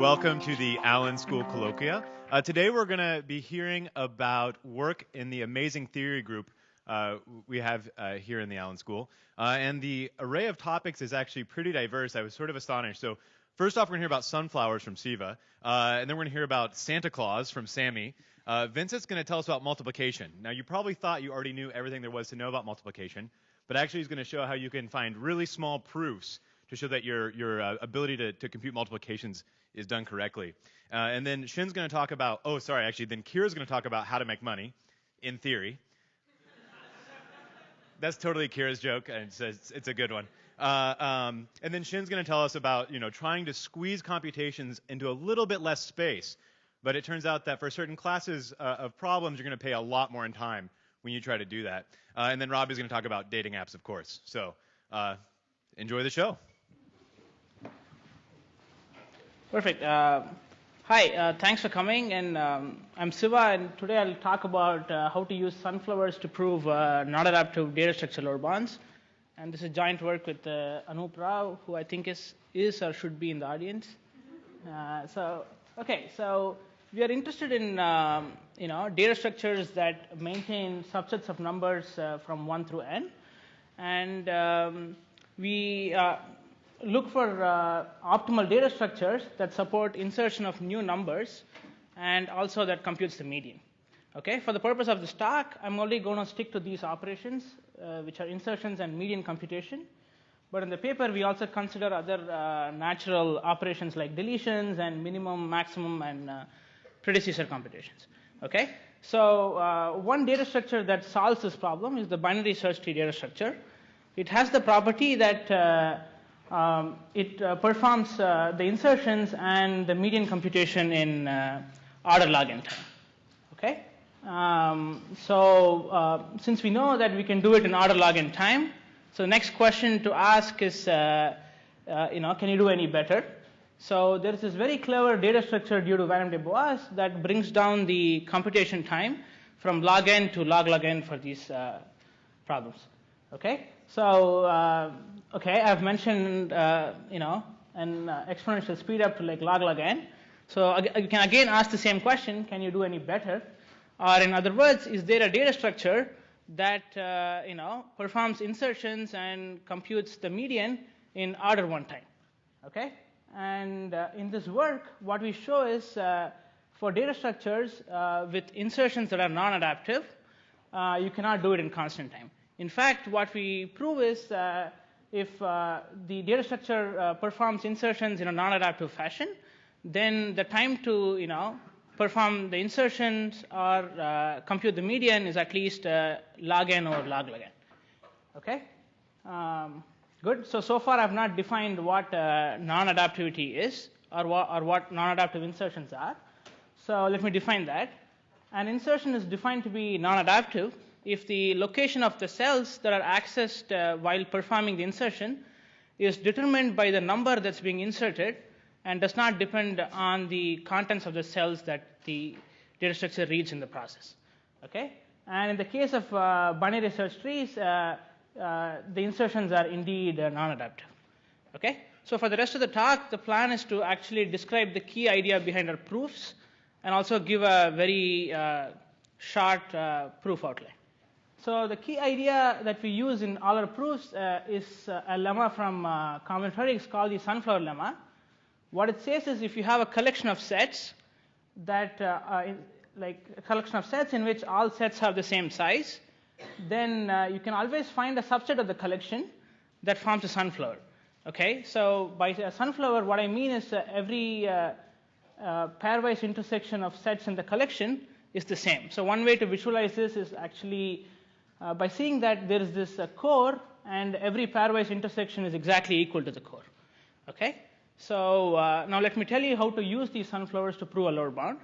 welcome to the Allen School Colloquia. Today we're going to be hearing about work in the amazing theory group we have here in the Allen School. And the array of topics is actually pretty diverse. I was sort of astonished. So first off, we're going to hear about sunflowers from Siva. And then we're going to hear about Santa Claus from Sammy. Vincent's going to tell us about multiplication. Now, you probably thought you already knew everything there was to know about multiplication, but actually he's going to show how you can find really small proofs to show that your ability to compute multiplications is done correctly. And then Shin's going to talk about, then Kira's going to talk about how to make money in theory. That's totally Kira's joke, and it's a good one. And then Shin's going to tell us about, trying to squeeze computations into a little bit less space. But it turns out that for certain classes of problems, you're going to pay a lot more in time when you try to do that. And then Rob is going to talk about dating apps, of course. So enjoy the show. Perfect. Hi, thanks for coming. And I'm Siva, and today I'll talk about how to use sunflowers to prove non-adaptive data structure load bonds. And this is joint work with Anup Rao, who I think is or should be in the audience. So we are interested in data structures that maintain subsets of numbers from 1 through n, and we look for optimal data structures that support insertion of new numbers and also that computes the median. Okay, for the purpose of this talk, I'm only going to stick to these operations, which are insertions and median computation. But in the paper, we also consider other natural operations like deletions and minimum, maximum, and predecessor computations. Okay, so one data structure that solves this problem is the binary search tree data structure. It has the property that it performs the insertions and the median computation in order log n time. Okay, since we know that we can do it in order log n time, so the next question to ask is, can you do any better? So there's this very clever data structure due to Van Boas that brings down the computation time from log n to log n for these problems. Okay, so I've mentioned an exponential speed up to like log n. So you can again ask the same question: can you do any better? Or in other words, is there a data structure that performs insertions and computes the median in order 1 time? Okay, and in this work, what we show is for data structures with insertions that are non-adaptive, you cannot do it in constant time. In fact, what we prove is if the data structure performs insertions in a non-adaptive fashion, then the time to perform the insertions or compute the median is at least log n or log n. Okay, good. So far I've not defined what non-adaptivity is or what non-adaptive insertions are. So let me define that. An insertion is defined to be non-adaptive if the location of the cells that are accessed while performing the insertion is determined by the number that's being inserted and does not depend on the contents of the cells that the data structure reads in the process. Okay, and in the case of binary search trees, the insertions are indeed non-adaptive. Okay, so for the rest of the talk, the plan is to actually describe the key idea behind our proofs and also give a very short proof outline. So the key idea that we use in all our proofs is a lemma from combinatorial. It's called the sunflower lemma. What it says is if you have a collection of sets that like a collection of sets in which all sets have the same size, then you can always find a subset of the collection that forms a sunflower. Okay, so by a sunflower, what I mean is every pairwise intersection of sets in the collection is the same. So one way to visualize this is actually by seeing that there is this core and every pairwise intersection is exactly equal to the core. Okay, so now let me tell you how to use these sunflowers to prove a lower bound.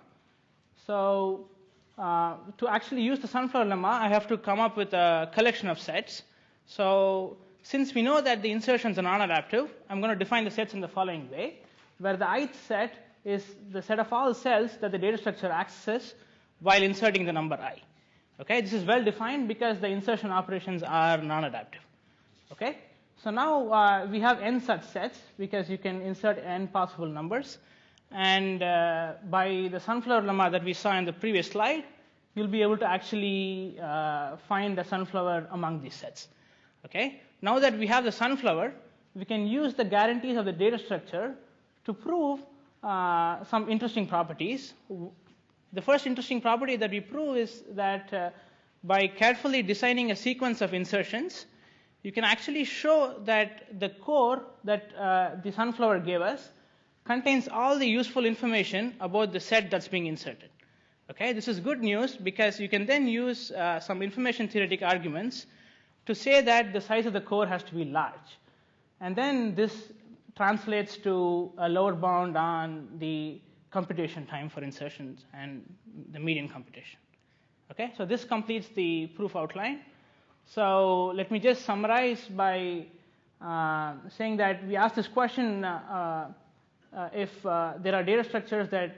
So to actually use the sunflower lemma, I have to come up with a collection of sets. So since we know that the insertions are non-adaptive, I'm going to define the sets in the following way, where the ith set is the set of all cells that the data structure accesses while inserting the number I. Okay, this is well defined because the insertion operations are non-adaptive. Okay, so now we have n such sets because you can insert n possible numbers, And by the sunflower lemma that we saw in the previous slide, you'll be able to actually find the sunflower among these sets. Okay? Now that we have the sunflower, we can use the guarantees of the data structure to prove some interesting properties. The first interesting property that we prove is that by carefully designing a sequence of insertions, you can actually show that the core that the sunflower gave us contains all the useful information about the set that's being inserted. Okay, this is good news because you can then use some information theoretic arguments to say that the size of the core has to be large. And then this translates to a lower bound on the computation time for insertions and the median computation. Okay, so this completes the proof outline. So let me just summarize by saying that we asked this question if there are data structures that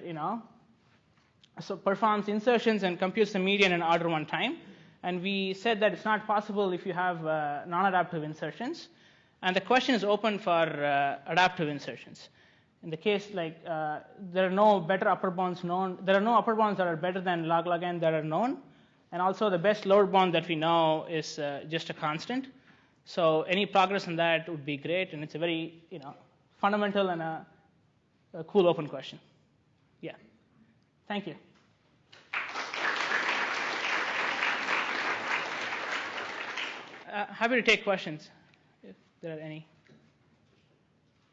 so performs insertions and computes the median in order 1 time, and we said that it's not possible if you have non-adaptive insertions, and the question is open for adaptive insertions. In the case like there are no better upper bounds known, there are no upper bounds that are better than log n that are known, and also the best lower bound that we know is just a constant. So any progress on that would be great, and it's a very fundamental and a cool open question. Yeah. Thank you. Happy to take questions if there are any.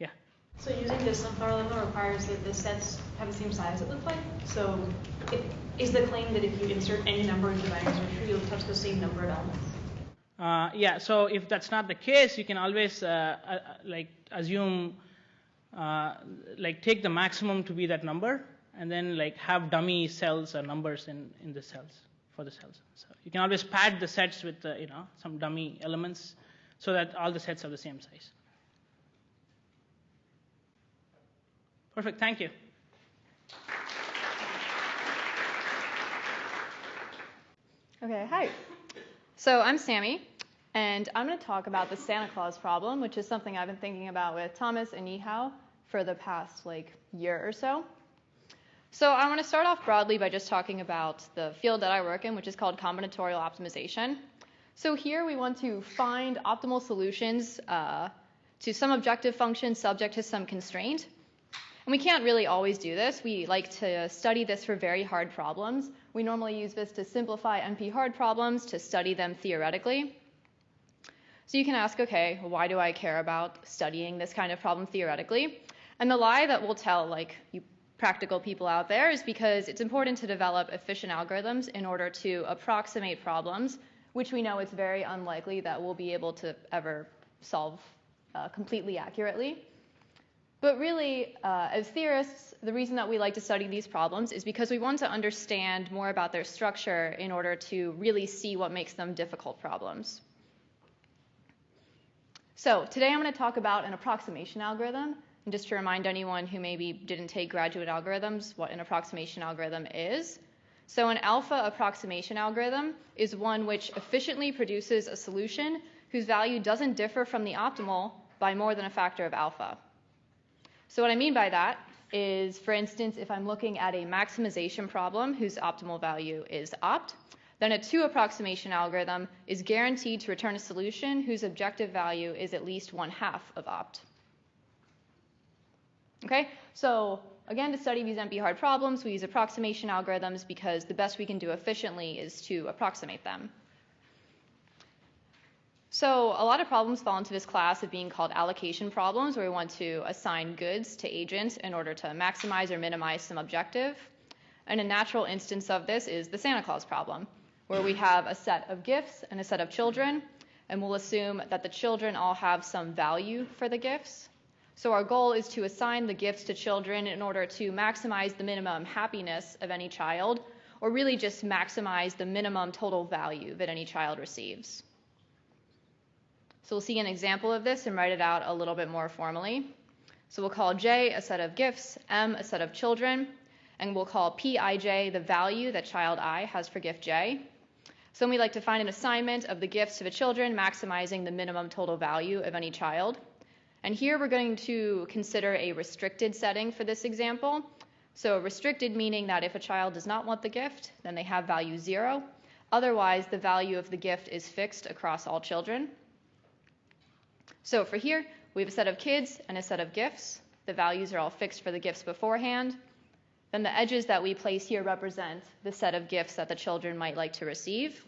Yeah. So using the sunflower lemma requires that the sets have the same size, it looks like. So is the claim that if you insert any number into the binary search tree, you'll touch the same number of elements? Yeah. So if that's not the case, you can always assume take the maximum to be that number, and then have dummy cells or numbers in the cells for the cells. So you can always pad the sets with some dummy elements so that all the sets are the same size. Perfect. Thank you. Okay. Hi. So I'm Sammy, and I'm going to talk about the Santa Claus problem, which is something I've been thinking about with Thomas and Nihao for the past year or so. So I want to start off broadly by just talking about the field that I work in, which is called combinatorial optimization. So here we want to find optimal solutions to some objective function subject to some constraint. And we can't really always do this. We like to study this for very hard problems. We normally use this to simplify NP hard problems, to study them theoretically. So you can ask, okay, why do I care about studying this kind of problem theoretically? And the lie that we'll tell you practical people out there is because it's important to develop efficient algorithms in order to approximate problems, which we know it's very unlikely that we'll be able to ever solve completely accurately. But really, as theorists, the reason that we like to study these problems is because we want to understand more about their structure in order to really see what makes them difficult problems. So today I'm going to talk about an approximation algorithm. And just to remind anyone who maybe didn't take graduate algorithms what an approximation algorithm is. So an alpha approximation algorithm is one which efficiently produces a solution whose value doesn't differ from the optimal by more than a factor of alpha. So what I mean by that is, for instance, if I'm looking at a maximization problem whose optimal value is opt, then a 2 approximation algorithm is guaranteed to return a solution whose objective value is at least 1/2 of opt. Okay, so again, to study these NP hard problems, we use approximation algorithms because the best we can do efficiently is to approximate them. So a lot of problems fall into this class of being called allocation problems, where we want to assign goods to agents in order to maximize or minimize some objective. And a natural instance of this is the Santa Claus problem, where we have a set of gifts and a set of children, and we'll assume that the children all have some value for the gifts. So our goal is to assign the gifts to children in order to maximize the minimum happiness of any child, or really just maximize the minimum total value that any child receives. So we'll see an example of this and write it out a little bit more formally. So we'll call J a set of gifts, M a set of children, and we'll call Pij the value that child I has for gift J. So we like to find an assignment of the gifts to the children, maximizing the minimum total value of any child. And here we're going to consider a restricted setting for this example. So restricted meaning that if a child does not want the gift, then they have value 0. Otherwise, the value of the gift is fixed across all children. So for here, we have a set of kids and a set of gifts. The values are all fixed for the gifts beforehand. Then the edges that we place here represent the set of gifts that the children might like to receive.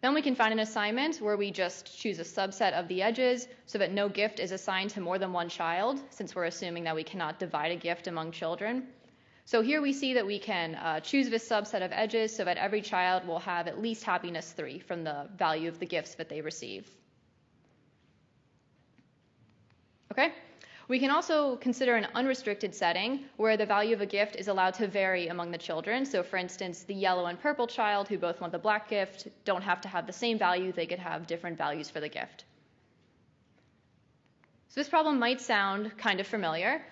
Then we can find an assignment where we just choose a subset of the edges so that no gift is assigned to more than one child, since we're assuming that we cannot divide a gift among children. So here we see that we can choose this subset of edges so that every child will have at least happiness 3 from the value of the gifts that they receive. Okay? We can also consider an unrestricted setting where the value of a gift is allowed to vary among the children. So for instance, the yellow and purple child who both want the black gift don't have to have the same value. They could have different values for the gift. So this problem might sound kind of familiar.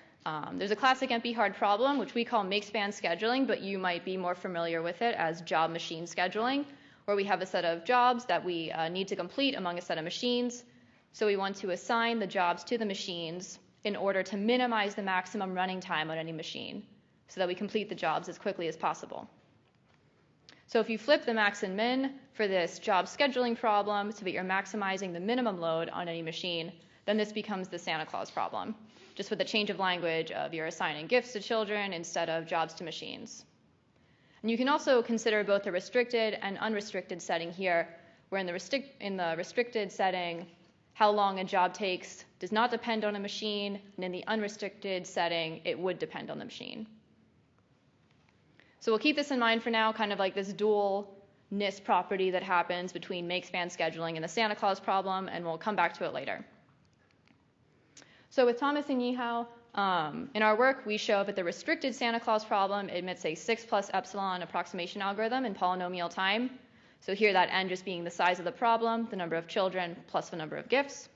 There's a classic NP-hard problem, which we call Makespan scheduling, but you might be more familiar with it as job machine scheduling, where we have a set of jobs that we need to complete among a set of machines. So we want to assign the jobs to the machines in order to minimize the maximum running time on any machine so that we complete the jobs as quickly as possible. So if you flip the max and min for this job scheduling problem so that you're maximizing the minimum load on any machine, then this becomes the Santa Claus problem, just with the change of language of you're assigning gifts to children instead of jobs to machines. And you can also consider both a restricted and unrestricted setting here, where in the restricted setting, how long a job takes does not depend on a machine, and in the unrestricted setting, it would depend on the machine. So we'll keep this in mind for now, kind of like this dualness property that happens between Makespan scheduling and the Santa Claus problem, and we'll come back to it later. So with Thomas and Yihao, in our work, we show that the restricted Santa Claus problem admits a 6 plus epsilon approximation algorithm in polynomial time. So here that n just being the size of the problem, the number of children, plus the number of gifts.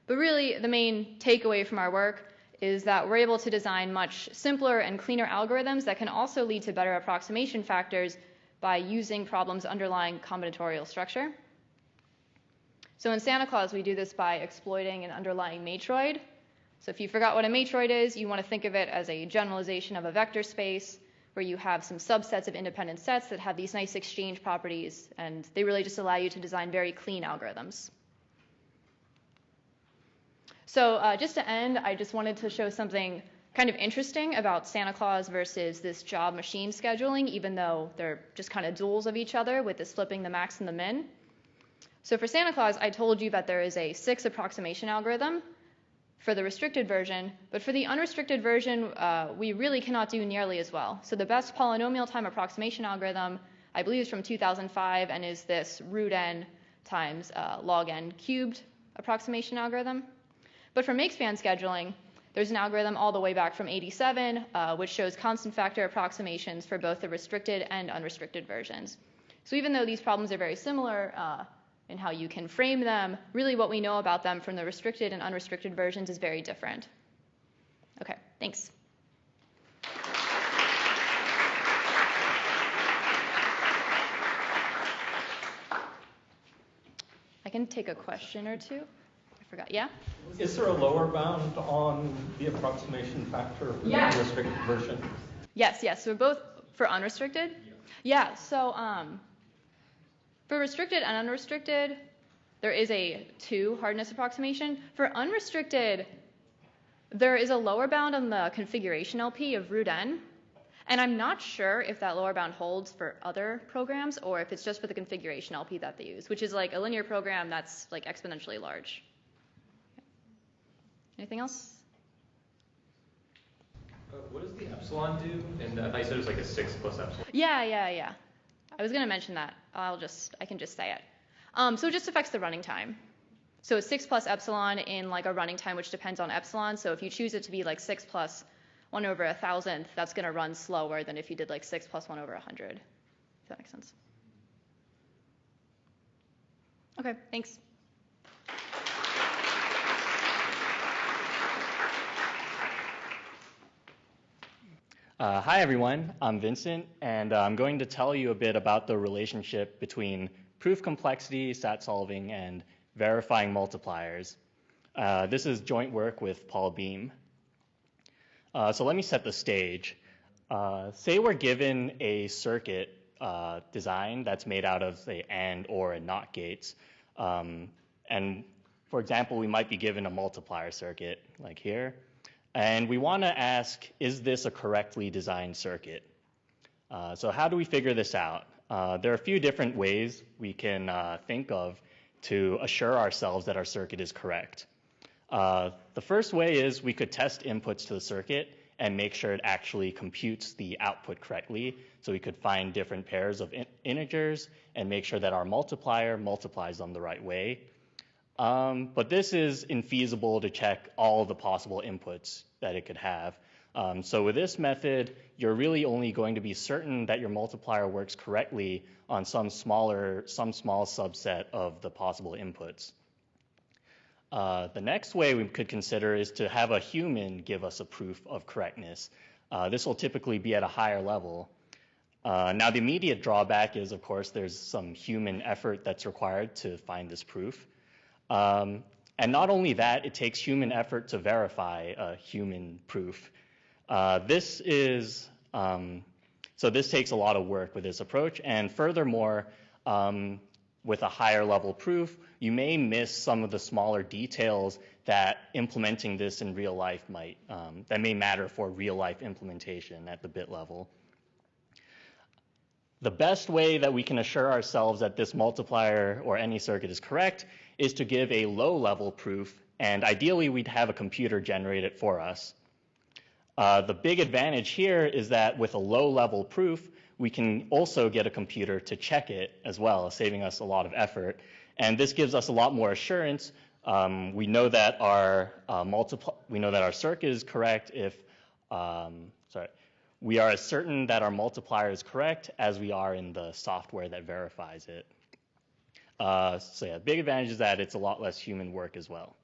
But really, the main takeaway from our work is that we're able to design much simpler and cleaner algorithms that can also lead to better approximation factors by using problems underlying combinatorial structure. So in Santa Claus, we do this by exploiting an underlying matroid. So if you forgot what a matroid is, you want to think of it as a generalization of a vector space where you have some subsets of independent sets that have these nice exchange properties, and they really just allow you to design very clean algorithms. So just to end, I just wanted to show something kind of interesting about Santa Claus versus this job machine scheduling, even though they're just kind of duals of each other with this flipping the max and the min. So for Santa Claus, I told you that there is a 6 approximation algorithm for the restricted version, but for the unrestricted version, we really cannot do nearly as well. So the best polynomial time approximation algorithm, I believe, is from 2005 and is this root n times log n cubed approximation algorithm. But for Makespan scheduling, there's an algorithm all the way back from 87, which shows constant factor approximations for both the restricted and unrestricted versions. So even though these problems are very similar in how you can frame them, really what we know about them from the restricted and unrestricted versions is very different. Okay, thanks. I can take a question or two. I forgot, yeah? Is there a lower bound on the approximation factor for the unrestricted version? Yes, yes, so both for unrestricted? Yeah, so for restricted and unrestricted, there is a 2 hardness approximation. For unrestricted, there is a lower bound on the configuration LP of root n, and I'm not sure if that lower bound holds for other programs or if it's just for the configuration LP that they use, which is like a linear program that's like exponentially large. Anything else? What does the epsilon do? And I said it was like a 6 plus epsilon. Yeah. I was going to mention that. I can just say it. So it just affects the running time. So 6 plus epsilon in like a running time which depends on epsilon. So if you choose it to be like 6 plus 1 over 1,000th, that's going to run slower than if you did like 6 plus 1 over 100. If that makes sense. Okay, thanks. Hi everyone, I'm Vincent, and I'm going to tell you a bit about the relationship between proof complexity, stat solving, and verifying multipliers. This is joint work with Paul Beam. So let me set the stage. Say we're given a circuit design that's made out of, say, AND, OR, and NOT gates. And for example, we might be given a multiplier circuit, like here. And we want to ask, is this a correctly designed circuit? So how do we figure this out? There are a few different ways we can think of to assure ourselves that our circuit is correct. The first way is we could test inputs to the circuit and make sure it actually computes the output correctly. So we could find different pairs of integers and make sure that our multiplier multiplies them the right way. But this is infeasible to check all the possible inputs that it could have. So with this method, you're really only going to be certain that your multiplier works correctly on some small subset of the possible inputs. The next way we could consider is to have a human give us a proof of correctness. This will typically be at a higher level. Now, the immediate drawback is, of course, there's some human effort that's required to find this proof. And not only that, it takes human effort to verify a human proof. This takes a lot of work with this approach. And furthermore, with a higher level proof, you may miss some of the smaller details that implementing this in real life that may matter for real life implementation at the bit level. The best way that we can assure ourselves that this multiplier or any circuit is correct is to give a low level proof, and ideally we'd have a computer generate it for us. The big advantage here is that with a low level proof, we can also get a computer to check it as well, saving us a lot of effort. And this gives us a lot more assurance. We know that our circuit is correct if, we are as certain that our multiplier is correct as we are in the software that verifies it. So yeah, big advantage is that it's a lot less human work as well.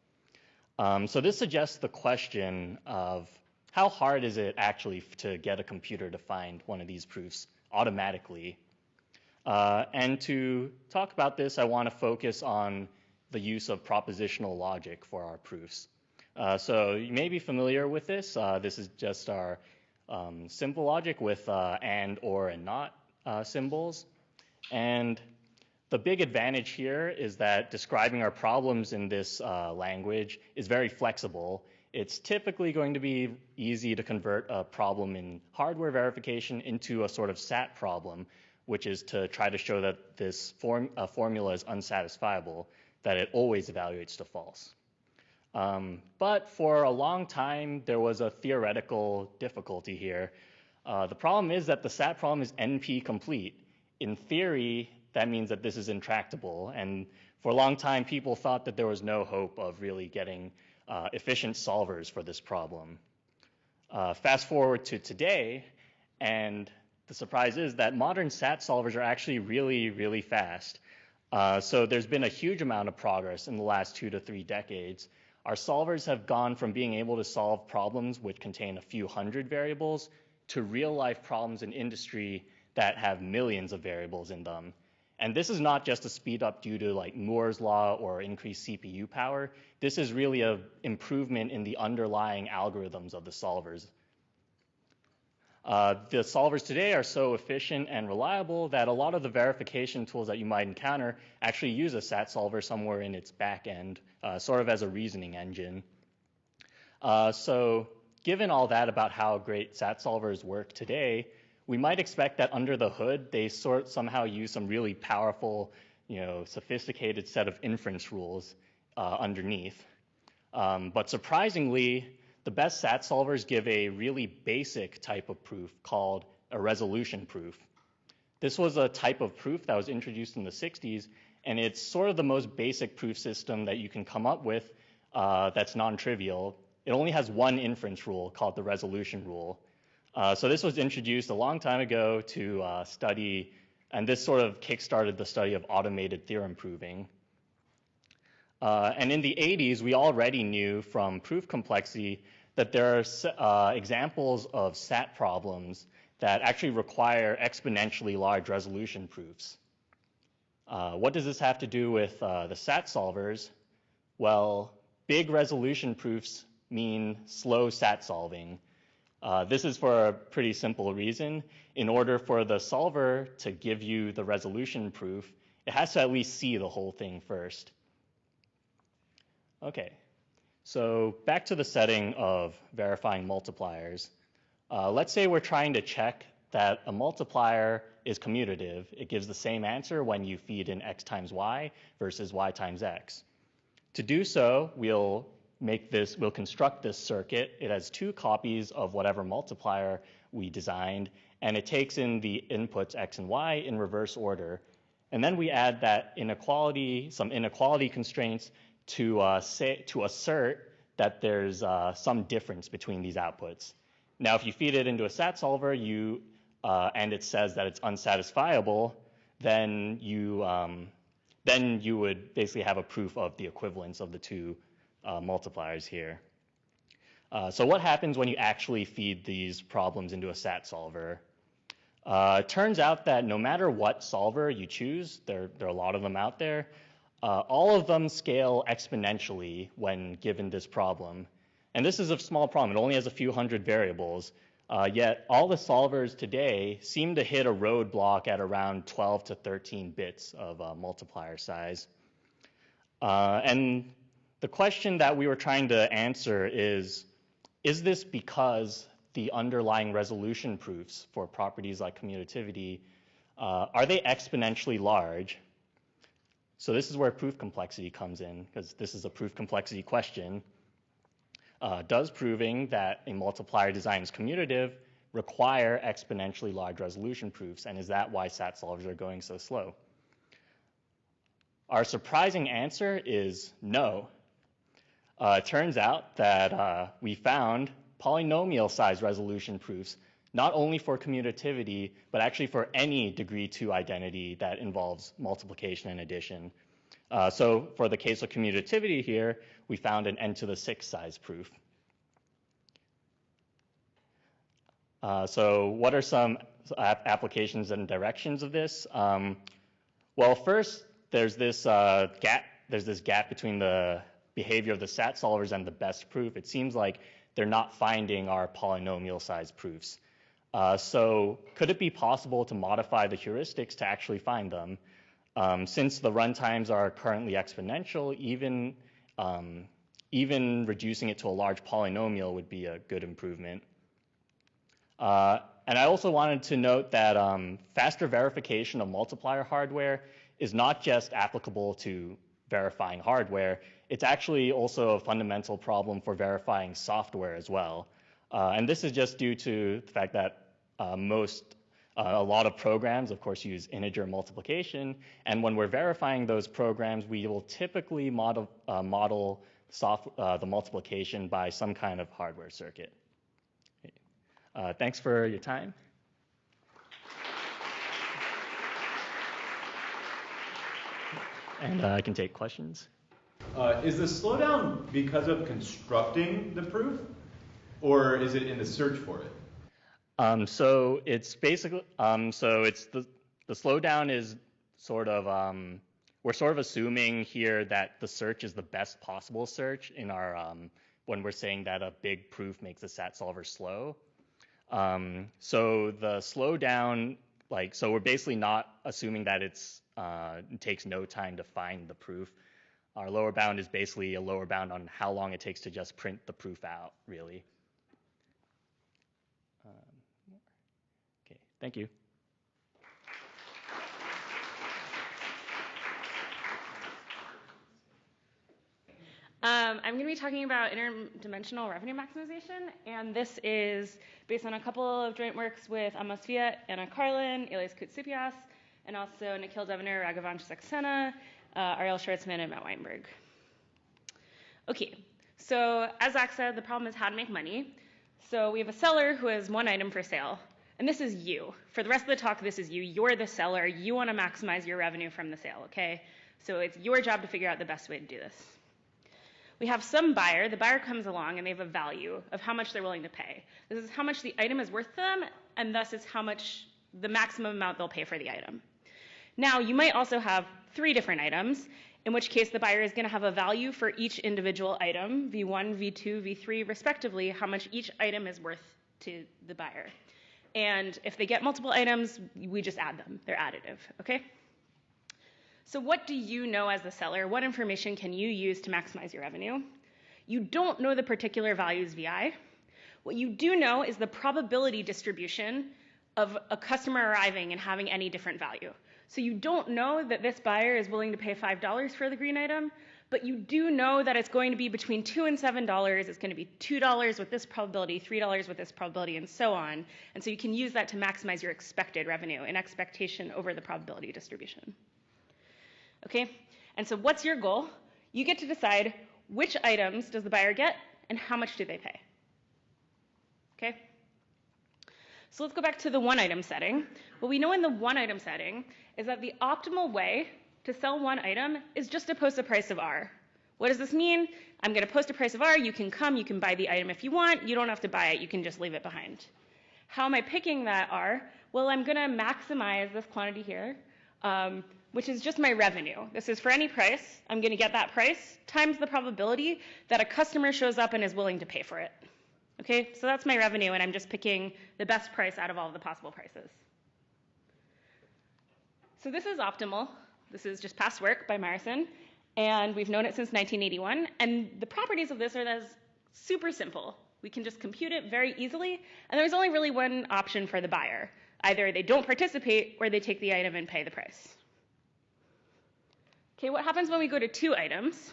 So this suggests the question of how hard is it actually to get a computer to find one of these proofs automatically? And to talk about this, I want to focus on the use of propositional logic for our proofs. So you may be familiar with this. This is just our simple logic with AND, OR, and NOT symbols. And the big advantage here is that describing our problems in this language is very flexible. It's typically going to be easy to convert a problem in hardware verification into a sort of SAT problem, which is to try to show that this formula is unsatisfiable, that it always evaluates to false. But for a long time, there was a theoretical difficulty here. The problem is that the SAT problem is NP complete. In theory, that means that this is intractable. And for a long time, people thought that there was no hope of really getting efficient solvers for this problem. Fast forward to today, and the surprise is that modern SAT solvers are actually really, really fast. So there's been a huge amount of progress in the last 2 to 3 decades. Our solvers have gone from being able to solve problems which contain a few hundred variables to real-life problems in industry that have millions of variables in them. And this is not just a speed up due to like Moore's law or increased CPU power. This is really an improvement in the underlying algorithms of the solvers. The solvers today are so efficient and reliable that a lot of the verification tools that you might encounter actually use a SAT solver somewhere in its back end, sort of as a reasoning engine. So given all that about how great SAT solvers work today, we might expect that under the hood, they somehow use some really powerful, sophisticated set of inference rules underneath. But surprisingly, the best SAT solvers give a really basic type of proof called a resolution proof. This was a type of proof that was introduced in the 60s, and it's sort of the most basic proof system that you can come up with that's non-trivial. It only has one inference rule called the resolution rule. So this was introduced a long time ago to study, and this sort of kickstarted the study of automated theorem proving. And in the 80s, we already knew from proof complexity that there are examples of SAT problems that actually require exponentially large resolution proofs. What does this have to do with the SAT solvers? Well, big resolution proofs mean slow SAT solving. This is for a pretty simple reason. In order for the solver to give you the resolution proof, it has to at least see the whole thing first. Okay, so back to the setting of verifying multipliers. Let's say we're trying to check that a multiplier is commutative. It gives the same answer when you feed in x times y versus y times x. To do so, we'll construct this circuit. It has two copies of whatever multiplier we designed, and it takes in the inputs x and y in reverse order. And then we add that inequality, some inequality constraints to assert that there's some difference between these outputs. Now, if you feed it into a SAT solver, and it says that it's unsatisfiable, then you would basically have a proof of the equivalence of the two multipliers here. So what happens when you actually feed these problems into a SAT solver? It turns out that no matter what solver you choose, there are a lot of them out there, all of them scale exponentially when given this problem. And this is a small problem. It only has a few hundred variables. Yet all the solvers today seem to hit a roadblock at around 12 to 13 bits of multiplier size. And the question that we were trying to answer is this because the underlying resolution proofs for properties like commutativity, are they exponentially large? So this is where proof complexity comes in, because this is a proof complexity question. Does proving that a multiplier design is commutative require exponentially large resolution proofs, and is that why SAT solvers are going so slow? Our surprising answer is no. It turns out that we found polynomial size resolution proofs, not only for commutativity, but actually for any degree 2 identity that involves multiplication and addition. So for the case of commutativity here, we found an n to the 6 size proof. So what are some applications and directions of this? Well, first, there's this gap between the behavior of the SAT solvers and the best proof. It seems like they're not finding our polynomial size proofs. So could it be possible to modify the heuristics to actually find them? Since the runtimes are currently exponential, even reducing it to a large polynomial would be a good improvement. And I also wanted to note that faster verification of multiplier hardware is not just applicable to verifying hardware, it's actually also a fundamental problem for verifying software as well. And this is just due to the fact that a lot of programs, of course, use integer multiplication, and when we're verifying those programs, we will typically model the multiplication by some kind of hardware circuit. Thanks for your time. And I can take questions. Is the slowdown because of constructing the proof, or is it in the search for it? So it's basically, it's the slowdown is sort of, we're sort of assuming here that the search is the best possible search in our, when we're saying that a big proof makes a SAT solver slow. So the slowdown, so we're basically not assuming that it takes no time to find the proof. Our lower bound is basically a lower bound on how long it takes to just print the proof out, really. Okay, thank you. I'm going to be talking about interdimensional revenue maximization, and this is based on a couple of joint works with Amos Fiat, Anna Karlin, Elias Koutsipias, and also Nikhil Devaner, Raghavansh Saxena, Ariel Schwartzman, and Matt Weinberg. Okay, so as Zach said, the problem is how to make money. So we have a seller who has one item for sale, and this is you. For the rest of the talk, this is you. You're the seller. You want to maximize your revenue from the sale, okay? So it's your job to figure out the best way to do this. We have some buyer. The buyer comes along, and they have a value of how much they're willing to pay. This is how much the item is worth to them, and thus it's how much the maximum amount they'll pay for the item. Now, you might also have 3 different items, in which case the buyer is going to have a value for each individual item, V1, V2, V3, respectively, how much each item is worth to the buyer. And if they get multiple items, we just add them. They're additive, okay? So what do you know as the seller? What information can you use to maximize your revenue? You don't know the particular values VI. What you do know is the probability distribution of a customer arriving and having any different value. So you don't know that this buyer is willing to pay $5 for the green item, but you do know that it's going to be between $2 and $7. It's going to be $2 with this probability, $3 with this probability, and so on. And so you can use that to maximize your expected revenue, an expectation over the probability distribution. Okay? And so what's your goal? You get to decide which items does the buyer get and how much do they pay. Okay? So let's go back to the one item setting. What we know in the one item setting is that the optimal way to sell one item is just to post a price of R. What does this mean? I'm going to post a price of R. You can come, you can buy the item if you want. You don't have to buy it. You can just leave it behind. How am I picking that R? Well, I'm going to maximize this quantity here, which is just my revenue. This is for any price. I'm going to get that price times the probability that a customer shows up and is willing to pay for it. Okay, so that's my revenue, and I'm just picking the best price out of all of the possible prices. So this is optimal. This is just past work by Myerson, and we've known it since 1981. And the properties of this are that it's super simple. We can just compute it very easily, and there's only really one option for the buyer. Either they don't participate, or they take the item and pay the price. Okay, what happens when we go to two items?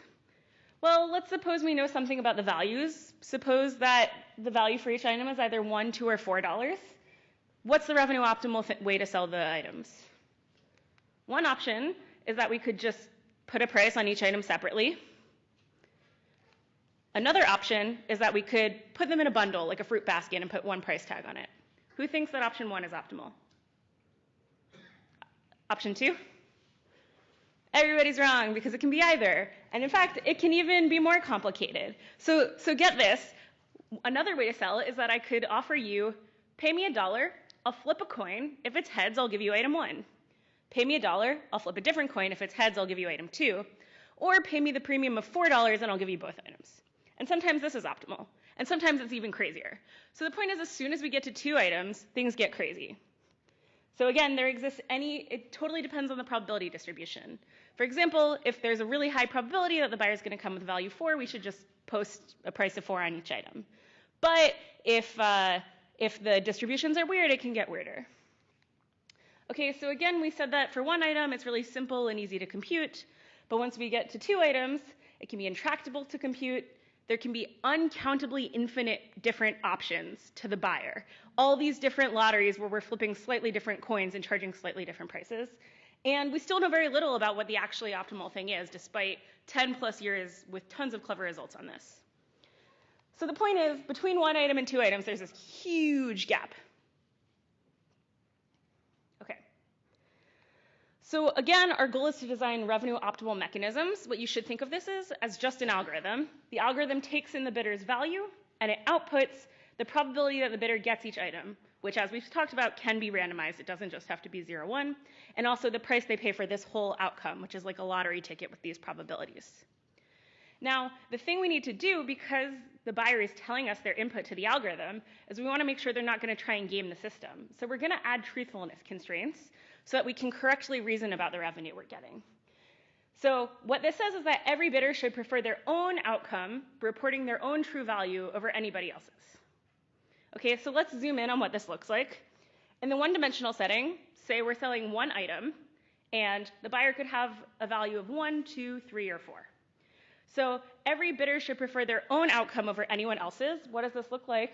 Well, let's suppose we know something about the values. Suppose that the value for each item is either $1, $2, or $4. What's the revenue optimal way to sell the items? One option is that we could just put a price on each item separately. Another option is that we could put them in a bundle, like a fruit basket, and put one price tag on it. Who thinks that option 1 is optimal? Option 2? Everybody's wrong, because it can be either. And in fact, it can even be more complicated. So get this. Another way to sell it is that I could offer you, pay me $1, I'll flip a coin. If it's heads, I'll give you item 1. Pay me $1, I'll flip a different coin. If it's heads, I'll give you item 2. Or pay me the premium of $4 and I'll give you both items. And sometimes this is optimal. And sometimes it's even crazier. So the point is, as soon as we get to 2 items, things get crazy. So again, it totally depends on the probability distribution. For example, if there's a really high probability that the buyer is going to come with value 4, we should just post a price of 4 on each item. But if the distributions are weird, it can get weirder. Okay, so again, we said that for one item, it's really simple and easy to compute. But once we get to 2 items, it can be intractable to compute. There can be uncountably infinite different options to the buyer. All these different lotteries where we're flipping slightly different coins and charging slightly different prices. And we still know very little about what the actually optimal thing is, despite 10 plus years with tons of clever results on this. So the point is, between 1 item and 2 items, there's this huge gap. Okay. So again, our goal is to design revenue optimal mechanisms. What you should think of this is as just an algorithm. The algorithm takes in the bidder's value, and it outputs the probability that the bidder gets each item, which, as we've talked about, can be randomized. It doesn't just have to be 0, 1. And also the price they pay for this whole outcome, which is like a lottery ticket with these probabilities. Now, the thing we need to do, because the buyer is telling us their input to the algorithm, is we want to make sure they're not going to try and game the system. So we're going to add truthfulness constraints so that we can correctly reason about the revenue we're getting. So what this says is that every bidder should prefer their own outcome, reporting their own true value over anybody else's. Okay, so let's zoom in on what this looks like. In the one-dimensional setting, say we're selling 1 item, and the buyer could have a value of 1, 2, 3, or 4. So every bidder should prefer their own outcome over anyone else's. What does this look like?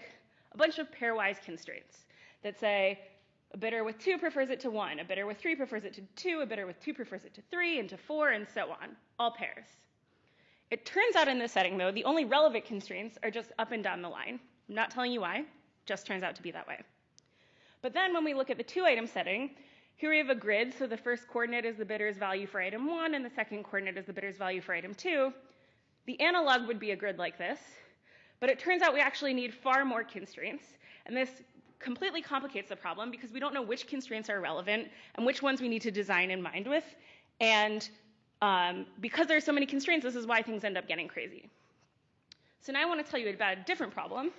A bunch of pairwise constraints that say a bidder with 2 prefers it to 1, a bidder with 3 prefers it to 2, a bidder with 2 prefers it to 3, and to 4, and so on, all pairs. It turns out in this setting, though, the only relevant constraints are just up and down the line. I'm not telling you why, just turns out to be that way. But then when we look at the 2-item setting, here we have a grid, so the first coordinate is the bidder's value for item 1, and the second coordinate is the bidder's value for item 2. The analog would be a grid like this, but it turns out we actually need far more constraints, and this completely complicates the problem because we don't know which constraints are relevant and which ones we need to design in mind with, and because there are so many constraints, this is why things end up getting crazy. So now I want to tell you about a different problem.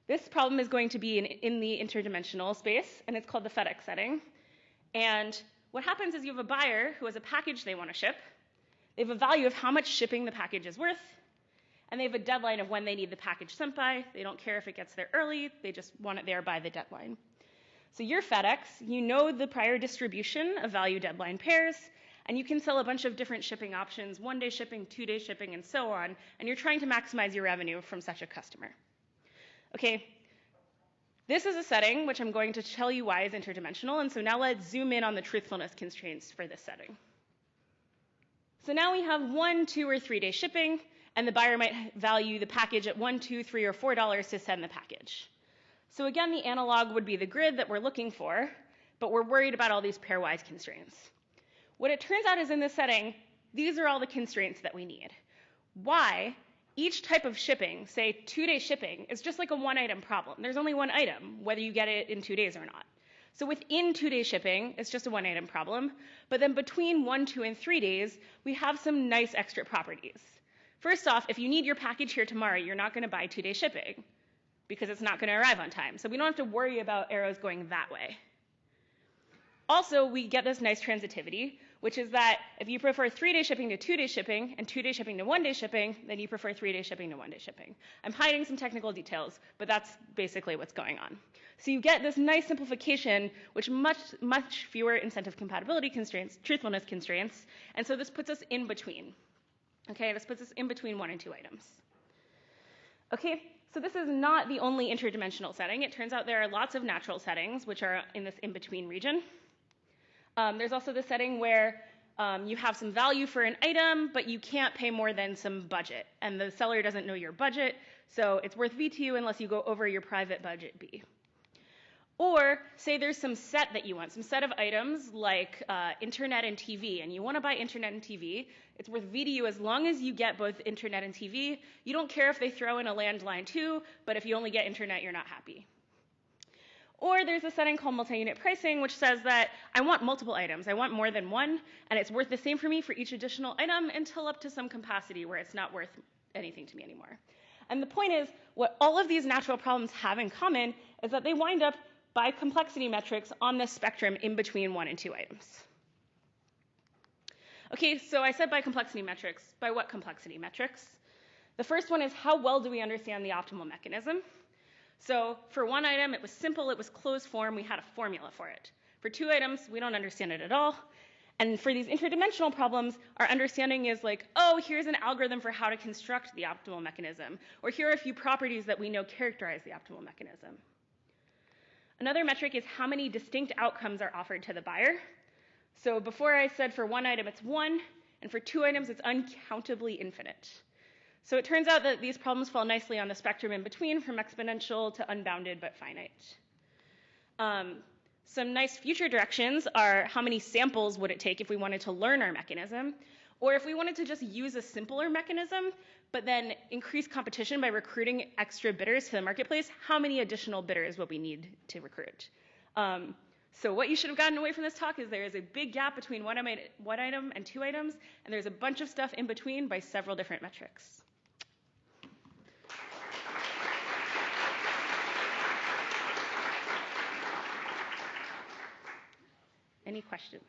This problem is going to be in the interdimensional space, and it's called the FedEx setting. And what happens is you have a buyer who has a package they want to ship. They have a value of how much shipping the package is worth, and they have a deadline of when they need the package sent by. They don't care if it gets there early. They just want it there by the deadline. So you're FedEx. You know the prior distribution of value deadline pairs, and you can sell a bunch of different shipping options, 1-day shipping, 2-day shipping, and so on, and you're trying to maximize your revenue from such a customer. Okay, this is a setting which I'm going to tell you why is interdimensional, and so now let's zoom in on the truthfulness constraints for this setting. So now we have 1, 2, or 3-day shipping, and the buyer might value the package at $1, $2, $3, or $4 to send the package. So again, the analog would be the grid that we're looking for, but we're worried about all these pairwise constraints. What it turns out is in this setting, these are all the constraints that we need. Why? Each type of shipping, say 2-day shipping, is just like a one-item problem. There's only one item, whether you get it in 2 days or not. So within 2-day shipping, it's just a one-item problem. But then between 1, 2, and 3 days, we have some nice extra properties. First off, if you need your package here tomorrow, you're not going to buy 2-day shipping because it's not going to arrive on time. So we don't have to worry about arrows going that way. Also, we get this nice transitivity, which is that if you prefer 3-day shipping to 2-day shipping and 2-day shipping to 1-day shipping, then you prefer 3-day shipping to 1-day shipping. I'm hiding some technical details, but that's basically what's going on. So you get this nice simplification, which much fewer incentive compatibility constraints, truthfulness constraints, and so this puts us in between. Okay, this puts us in between 1 and 2 items. Okay, so this is not the only interdimensional setting. It turns out there are lots of natural settings which are in this in-between region. There's also the setting where you have some value for an item, but you can't pay more than some budget, and the seller doesn't know your budget, so it's worth V to you unless you go over your private budget B. Or say there's some set that you want, some set of items like internet and TV, and you want to buy internet and TV. It's worth V to you as long as you get both internet and TV. You don't care if they throw in a landline too, but if you only get internet, you're not happy. Or there's a setting called multi-unit pricing, which says that I want multiple items. I want more than one, and it's worth the same for me for each additional item until up to some capacity where it's not worth anything to me anymore. And the point is, what all of these natural problems have in common is that they wind up by complexity metrics on this spectrum in between 1 and 2 items. Okay, so I said by complexity metrics. By what complexity metrics? The first one is how well do we understand the optimal mechanism? So for 1 item, it was simple, it was closed form, we had a formula for it. For 2 items, we don't understand it at all. And for these interdimensional problems, our understanding is like, oh, here's an algorithm for how to construct the optimal mechanism, or here are a few properties that we know characterize the optimal mechanism. Another metric is how many distinct outcomes are offered to the buyer. So before I said for 1 item it's 1, and for 2 items it's uncountably infinite. So it turns out that these problems fall nicely on the spectrum in between, from exponential to unbounded but finite. Some nice future directions are how many samples would it take if we wanted to learn our mechanism, or if we wanted to just use a simpler mechanism, but then increase competition by recruiting extra bidders to the marketplace, how many additional bidders will we need to recruit? So what you should have gotten away from this talk is there is a big gap between one item and 2 items, and there's a bunch of stuff in between by several different metrics. Any questions?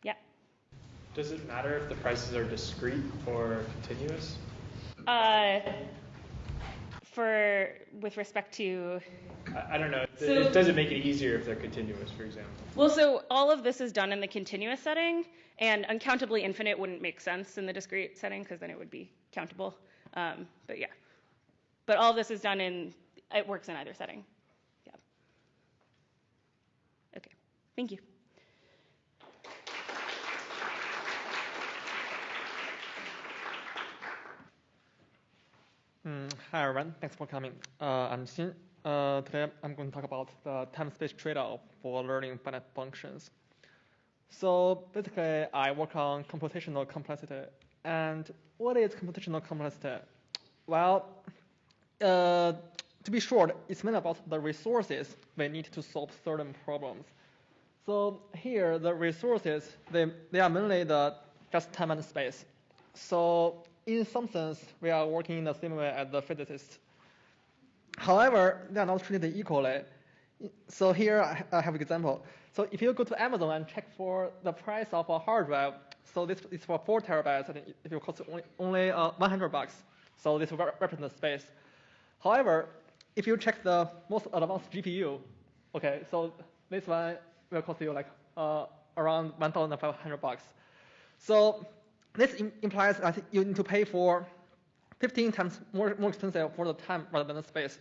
Yeah. Does it matter if the prices are discrete or continuous? With respect to? I don't know. So, does it make it easier if they're continuous, for example? Well, so all of this is done in the continuous setting, and uncountably infinite wouldn't make sense in the discrete setting because then it would be countable. But yeah. But all of this is done it works in either setting. Yeah. Okay. Thank you. Hi everyone, thanks for coming. I'm Xin. Today I'm going to talk about the time-space trade-off for learning finite functions. So basically, I work on computational complexity. And what is computational complexity? Well, to be short, it's mainly about the resources we need to solve certain problems. So here, the resources, they are mainly just time and space. So in some sense, we are working in the same way as the physicists. However, they are not treated equally. So here I have an example. So if you go to Amazon and check for the price of a hard drive, so this is for 4 terabytes, and it will cost only $100. So this will represent the space. However, if you check the most advanced GPU, okay, so this one will cost you like around $1,500. So this implies I think you need to pay for 15 times more expensive for the time rather than the space.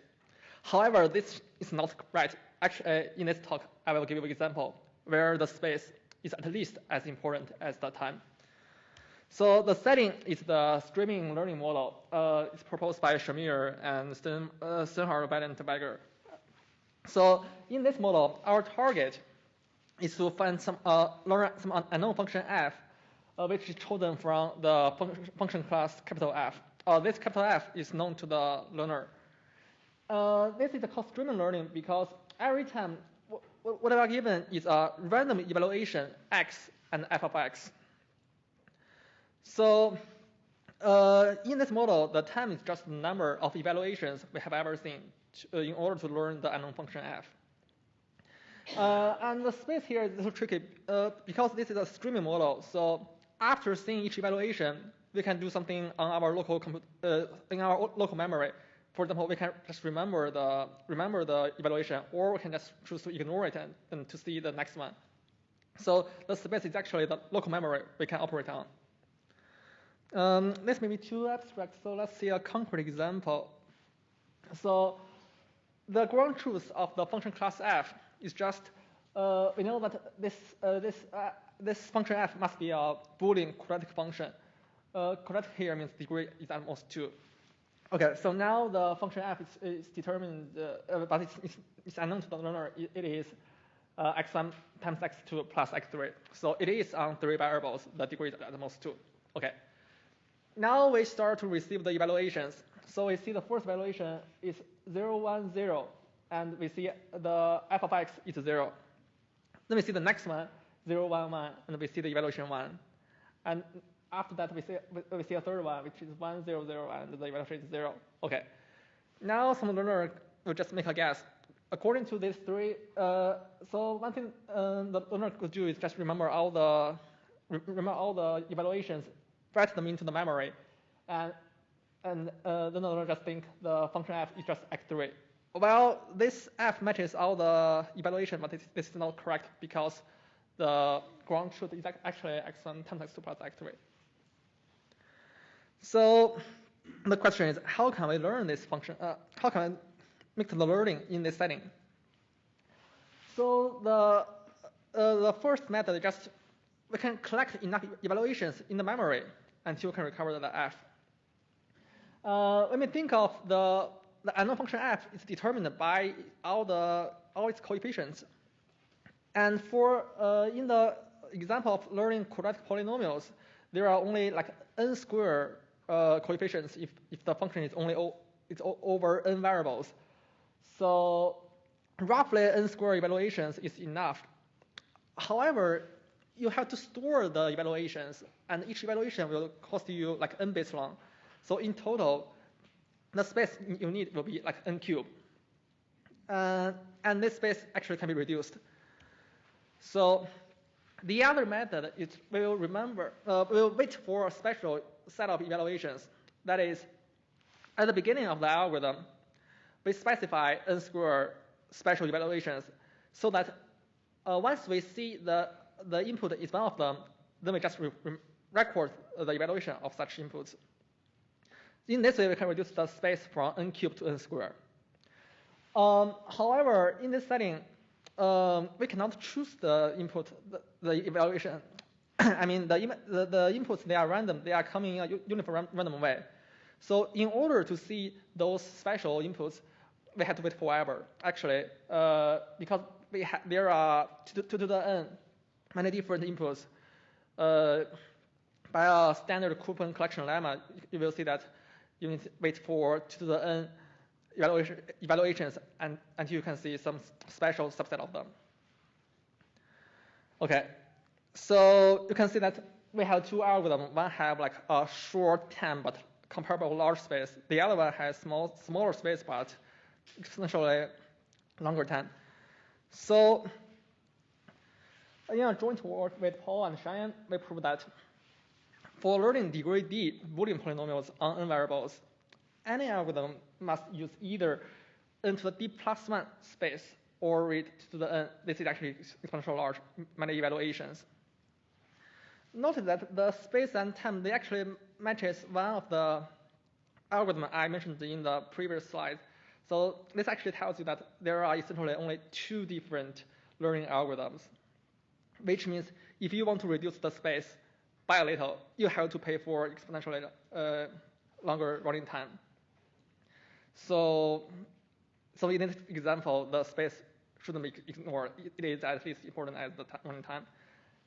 However, this is not right. Actually, in this talk, I will give you an example where the space is at least as important as the time. So the setting is the streaming learning model. It's proposed by Shamir and Sternhard, Weidenberger. So in this model, our target is to find some unknown function f, which is chosen from the function class capital F. This capital F is known to the learner. This is called streaming learning because every time what we are given is a random evaluation x and f of x. So in this model, the time is just the number of evaluations we have ever seen in order to learn the unknown function f. And the space here is a little tricky because this is a streaming model. So after seeing each evaluation, we can do something on our local in our local memory. For example, we can just remember the evaluation, or we can just choose to ignore it and to see the next one. So the space is actually the local memory we can operate on. This may be too abstract, so let's see a concrete example. So the ground truth of the function class f is just we know that this function f must be a Boolean quadratic function. Quadratic here means degree is at most 2. Okay, so now the function f is determined, but it's unknown to the learner. It is x1 times x2 plus x3. So it is on 3 variables. The degree is at most 2. Okay. Now we start to receive the evaluations. So we see the first evaluation is 0, 1, 0, and we see the f of x is 0. Then we see the next one, 0, 1, 1, and we see the evaluation 1. And after that, we see a third one, which is 1, 0, 0, and the evaluation is 0. Okay. Now some learner will just make a guess. According to these 3, so one thing the learner could do is just remember all the evaluations, write them into the memory, and then the learner just think the function f is just x3. Well, this f matches all the evaluation, but this is not correct because the ground truth is actually x1 times x2 plus x3. So the question is, how can we learn this function? How can I make the learning in this setting? So the first method is just we can collect enough evaluations in the memory until we can recover the f. Let me think of the unknown function f is determined by all its coefficients. And for in the example of learning quadratic polynomials, there are only like n squared coefficients if the function is only over n variables. So roughly n squared evaluations is enough. However, you have to store the evaluations, and each evaluation will cost you like n bits long. So in total, the space you need will be like n cubed. And this space actually can be reduced. So the other method is we'll wait for a special set of evaluations. That is, at the beginning of the algorithm, we specify n squared special evaluations so that once we see the input is one of them, then we just record the evaluation of such inputs. In this way, we can reduce the space from n cubed to n squared. However, in this setting, we cannot choose the input, the evaluation. I mean, the inputs, they are random. They are coming in a uniform random way. So in order to see those special inputs, we have to wait forever, actually, because there are 2 to the n many different inputs. By a standard coupon collection lemma, you will see that you need to wait for 2 to the n evaluations until you can see some special subset of them. Okay, so you can see that we have two algorithms. One have like a short time but comparable large space. The other one has smaller space but exponentially longer time. So in a joint work with Paul and Cheyenne, we proved that for learning degree D Boolean polynomials on n variables, any algorithm must use either n to the d plus 1 space or read to the n. This is actually exponentially large, many evaluations. Notice that the space and time, they actually matches one of the algorithm I mentioned in the previous slide. So this actually tells you that there are essentially only two different learning algorithms, which means if you want to reduce the space by a little, you have to pay for exponentially longer running time. So in this example, the space shouldn't be ignored. It is at least important as the running time.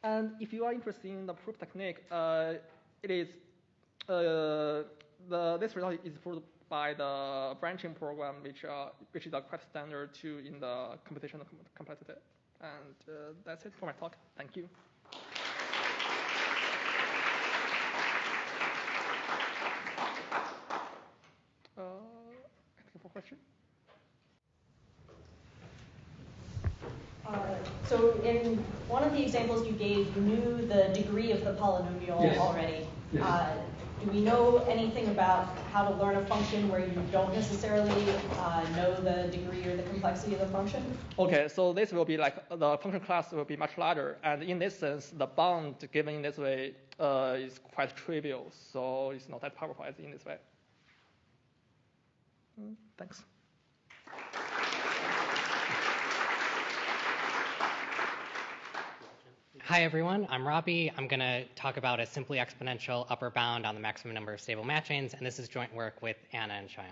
And if you are interested in the proof technique, this result is proved by the branching program, which is quite standard too in the computational complexity. And that's it for my talk. Thank you. For question. So in one of the examples you gave, you knew the degree of the polynomial already. Yes. Do we know anything about how to learn a function where you don't necessarily know the degree or the complexity of the function? Okay, so this will be like the function class will be much larger. And in this sense, the bound given in this way is quite trivial. So it's not that powerful as in this way. Thanks. Hi, everyone. I'm Robbie. I'm going to talk about a simply exponential upper bound on the maximum number of stable matchings, and this is joint work with Anna and Cheyenne.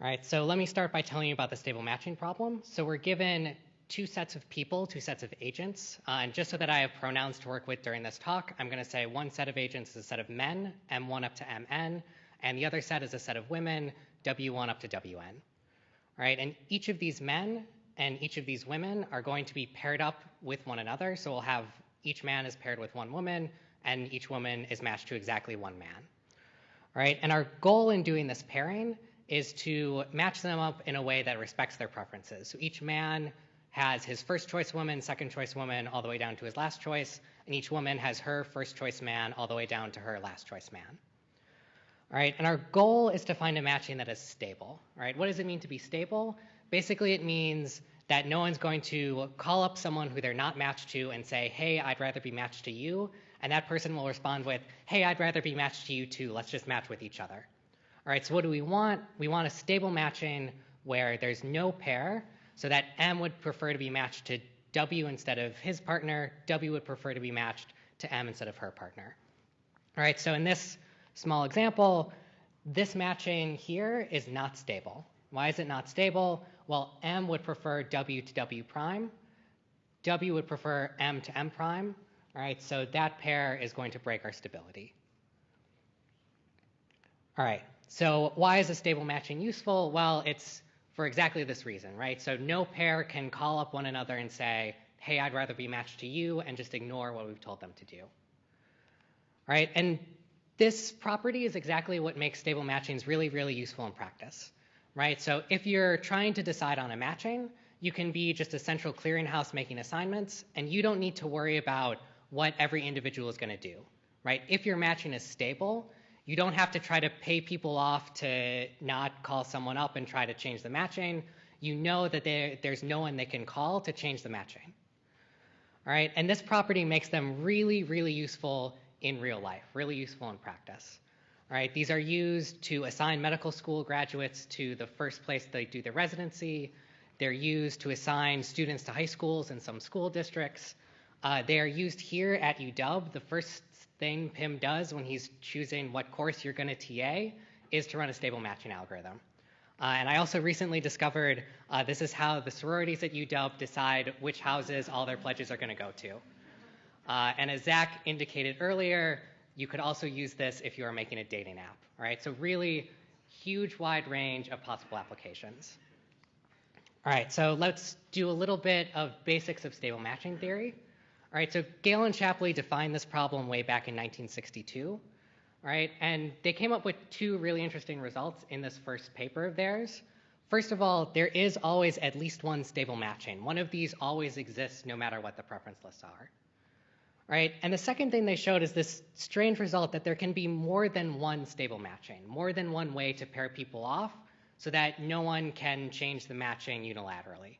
All right, so let me start by telling you about the stable matching problem. So we're given two sets of people, two sets of agents, and just so that I have pronouns to work with during this talk, I'm going to say one set of agents is a set of men, M1 up to Mn, and the other set is a set of women, W1 up to Wn. All right, and each of these men and each of these women are going to be paired up with one another. So we'll have each man is paired with one woman, and each woman is matched to exactly one man. All right, and our goal in doing this pairing is to match them up in a way that respects their preferences. So each man has his first choice woman, second choice woman, all the way down to his last choice, and each woman has her first choice man all the way down to her last choice man. All right, and our goal is to find a matching that is stable. All right, what does it mean to be stable? Basically, it means that no one's going to call up someone who they're not matched to and say, hey, I'd rather be matched to you. And that person will respond with, hey, I'd rather be matched to you too. Let's just match with each other. All right, so what do we want? We want a stable matching where there's no pair, so that M would prefer to be matched to W instead of his partner. W would prefer to be matched to M instead of her partner. All right, so in this small example, this matching here is not stable. Why is it not stable? Well, M would prefer W to W prime. W would prefer M to M prime. All right, so that pair is going to break our stability. All right, so why is a stable matching useful? Well, it's for exactly this reason, right? So no pair can call up one another and say, hey, I'd rather be matched to you, and just ignore what we've told them to do. All right, and this property is exactly what makes stable matchings really, really useful in practice. Right, so if you're trying to decide on a matching, you can be just a central clearinghouse making assignments, and you don't need to worry about what every individual is going to do. Right, if your matching is stable, you don't have to try to pay people off to not call someone up and try to change the matching. You know that there's no one they can call to change the matching. All right, and this property makes them really, really useful in real life, really useful in practice. All right, these are used to assign medical school graduates to the first place they do their residency. They're used to assign students to high schools in some school districts. They are used here at UW. The first thing PIM does when he's choosing what course you're going to TA is to run a stable matching algorithm. And I also recently discovered this is how the sororities at UW decide which houses all their pledges are going to go to. And as Zach indicated earlier, you could also use this if you are making a dating app. All right, so really huge wide range of possible applications. All right, so let's do a little bit of basics of stable matching theory. All right, so Gale and Shapley defined this problem way back in 1962. All right, and they came up with two really interesting results in this first paper of theirs. First of all, there is always at least one stable matching. One of these always exists no matter what the preference lists are. Right? And the second thing they showed is this strange result that there can be more than one stable matching, more than one way to pair people off so that no one can change the matching unilaterally.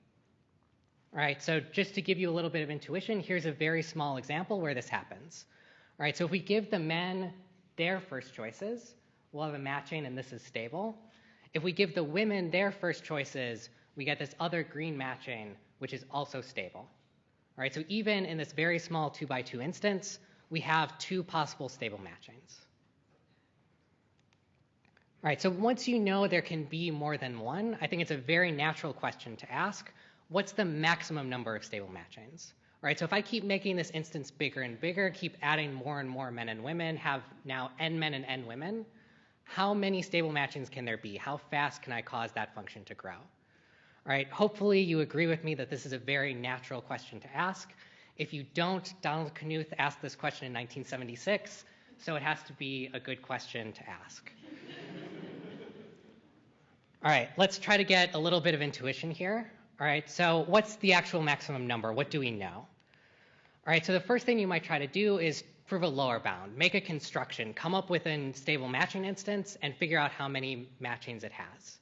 All right, so just to give you a little bit of intuition, here's a very small example where this happens. All right, so if we give the men their first choices, we'll have a matching and this is stable. If we give the women their first choices, we get this other green matching, which is also stable. All right, so even in this very small 2x2 instance, we have two possible stable matchings. All right, so once you know there can be more than one, I think it's a very natural question to ask, what's the maximum number of stable matchings? All right, so if I keep making this instance bigger and bigger, keep adding more and more men and women, have now n men and n women, how many stable matchings can there be? How fast can I cause that function to grow? All right, hopefully you agree with me that this is a very natural question to ask. If you don't, Donald Knuth asked this question in 1976, so it has to be a good question to ask. All right, let's try to get a little bit of intuition here. All right, so what's the actual maximum number? What do we know? All right, so the first thing you might try to do is prove a lower bound, make a construction, come up with a stable matching instance, and figure out how many matchings it has.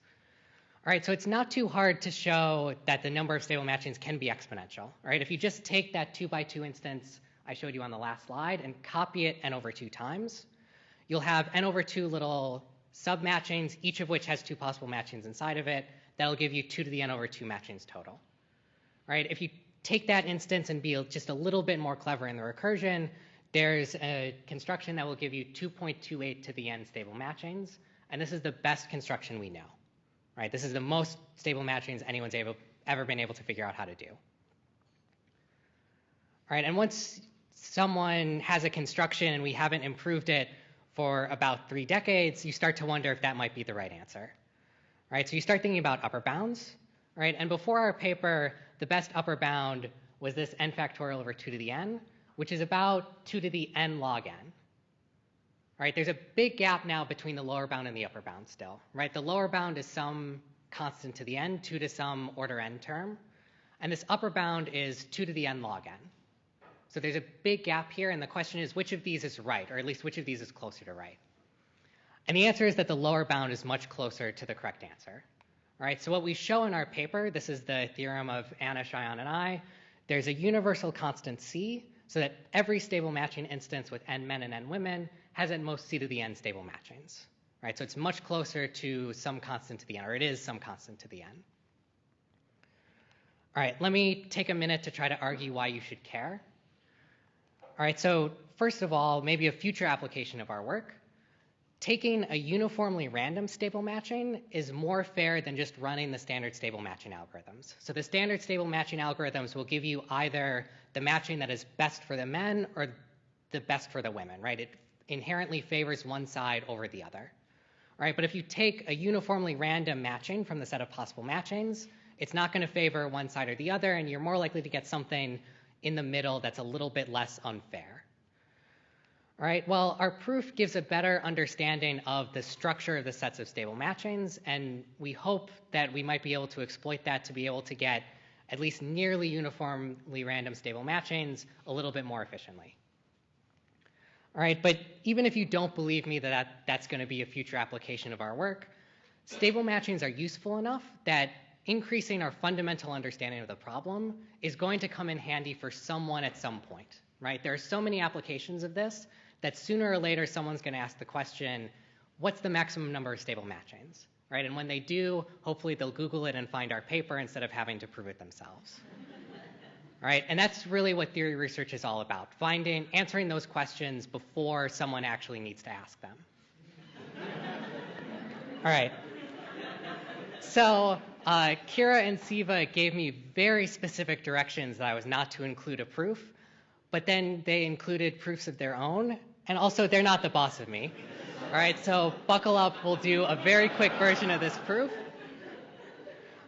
All right, so it's not too hard to show that the number of stable matchings can be exponential. All right, if you just take that 2x2 instance I showed you on the last slide and copy it n over 2 times, you'll have n over 2 little sub-matchings, each of which has two possible matchings inside of it. That'll give you 2 to the n over 2 matchings total. All right, if you take that instance and be just a little bit more clever in the recursion, there's a construction that will give you 2.28 to the n stable matchings, and this is the best construction we know. Right, this is the most stable matchings anyone's ever been able to figure out how to do. All right, and once someone has a construction and we haven't improved it for about 3 decades, you start to wonder if that might be the right answer. All right, so you start thinking about upper bounds. All right, and before our paper, the best upper bound was this n factorial over 2 to the n, which is about 2 to the n log n. All right, there's a big gap now between the lower bound and the upper bound still. Right, the lower bound is some constant to the n, 2 to some order n term, and this upper bound is 2 to the n log n. So there's a big gap here, and the question is which of these is right, or at least which of these is closer to right? And the answer is that the lower bound is much closer to the correct answer. All right, so what we show in our paper, this is the theorem of Anna, Cheyenne, and I, there's a universal constant c, so that every stable matching instance with n men and n women has at most c to the n stable matchings. Right, so it's much closer to some constant to the n, or it is some constant to the n. All right, let me take a minute to try to argue why you should care. All right, so first of all, maybe a future application of our work. Taking a uniformly random stable matching is more fair than just running the standard stable matching algorithms. So the standard stable matching algorithms will give you either the matching that is best for the men or the best for the women, right? It inherently favors one side over the other. All right, but if you take a uniformly random matching from the set of possible matchings, it's not going to favor one side or the other, and you're more likely to get something in the middle that's a little bit less unfair. All right, well, our proof gives a better understanding of the structure of the sets of stable matchings, and we hope that we might be able to exploit that to be able to get at least nearly uniformly random stable matchings a little bit more efficiently. All right, but even if you don't believe me that that's going to be a future application of our work, stable matchings are useful enough that increasing our fundamental understanding of the problem is going to come in handy for someone at some point, right? There are so many applications of this that sooner or later someone's going to ask the question, what's the maximum number of stable matchings, right? And when they do, hopefully they'll Google it and find our paper instead of having to prove it themselves. All right, and that's really what theory research is all about, answering those questions before someone actually needs to ask them. All right. So Kira and Siva gave me very specific directions that I was not to include a proof, but then they included proofs of their own, and also they're not the boss of me. All right, so buckle up, we'll do a very quick version of this proof.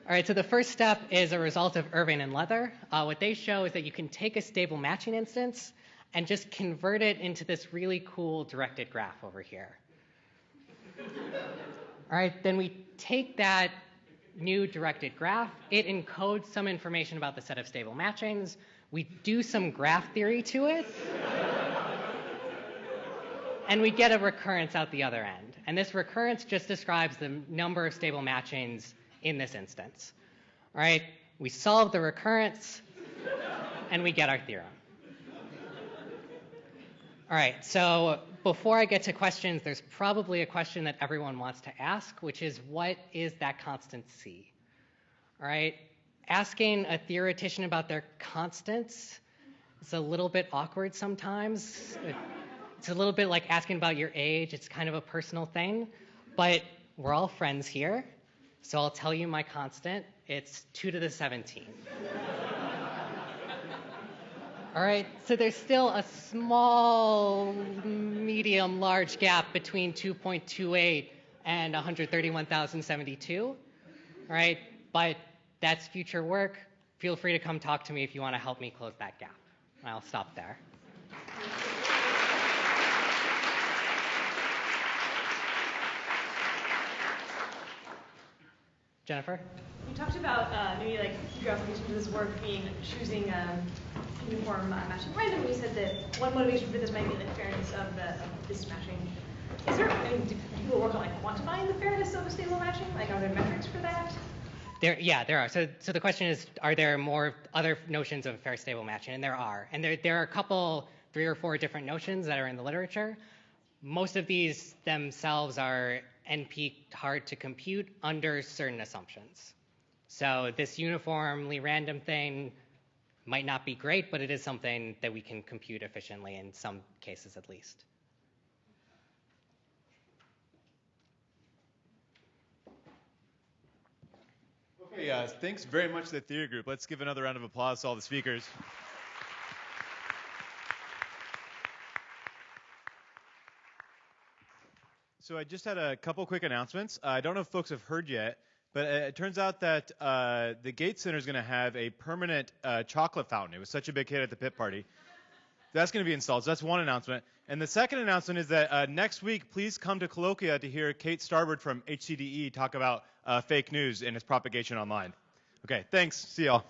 All right, so the first step is a result of Irving and Leather. What they show is that you can take a stable matching instance and just convert it into this really cool directed graph over here. All right, then we take that new directed graph. It encodes some information about the set of stable matchings. We do some graph theory to it. And we get a recurrence out the other end. And this recurrence just describes the number of stable matchings in this instance. All right, we solve the recurrence, and we get our theorem. All right, so before I get to questions, there's probably a question that everyone wants to ask, which is, what is that constant C? All right, asking a theoretician about their constants is a little bit awkward sometimes. It's a little bit like asking about your age. It's kind of a personal thing, but we're all friends here, so I'll tell you my constant. It's 2 to the 17. All right, so there's still a small, medium, large gap between 2.28 and 131,072. All right, but that's future work. Feel free to come talk to me if you want to help me close that gap. I'll stop there. Jennifer? You talked about maybe like future applications of this work being choosing uniform matching randomly. You said that one motivation for this might be the fairness of this matching. Is there, I mean, do people work on like quantifying the fairness of a stable matching? Like, are there metrics for that? There are. So the question is, are there more other notions of fair stable matching? And there are. And there are a couple, 3 or 4 different notions that are in the literature. Most of these themselves are NP hard to compute under certain assumptions. So this uniformly random thing might not be great, but it is something that we can compute efficiently in some cases at least. Okay, thanks very much to the theory group. Let's give another round of applause to all the speakers. So I just had a couple quick announcements. I don't know if folks have heard yet, but it turns out that the Gates Center is going to have a permanent chocolate fountain. It was such a big hit at the pit party. That's going to be installed. So that's one announcement. And the second announcement is that next week, please come to Colloquia to hear Kate Starbird from HCDE talk about fake news and its propagation online. Okay, thanks. See y'all.